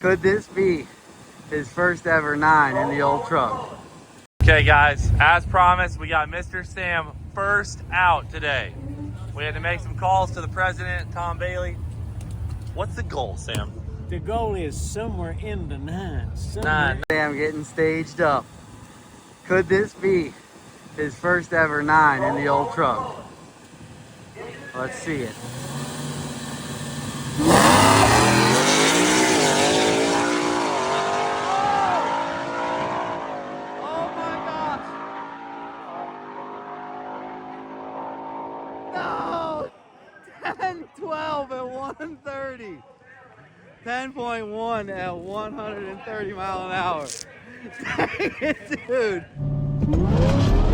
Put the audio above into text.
Could this be his first ever 9 in the old truck? Okay guys, as promised, we got Mr. Sam first out today. We had to make some calls to the president, Tom Bailey. What's the goal, Sam? The goal is somewhere in the 9. Nine. Sam getting staged up. Could this be his first ever 9 in the old truck? Let's see it. Oh my gosh! No! 10-12 at 130. 10.1 at 130 mile an hour. Dang it, dude.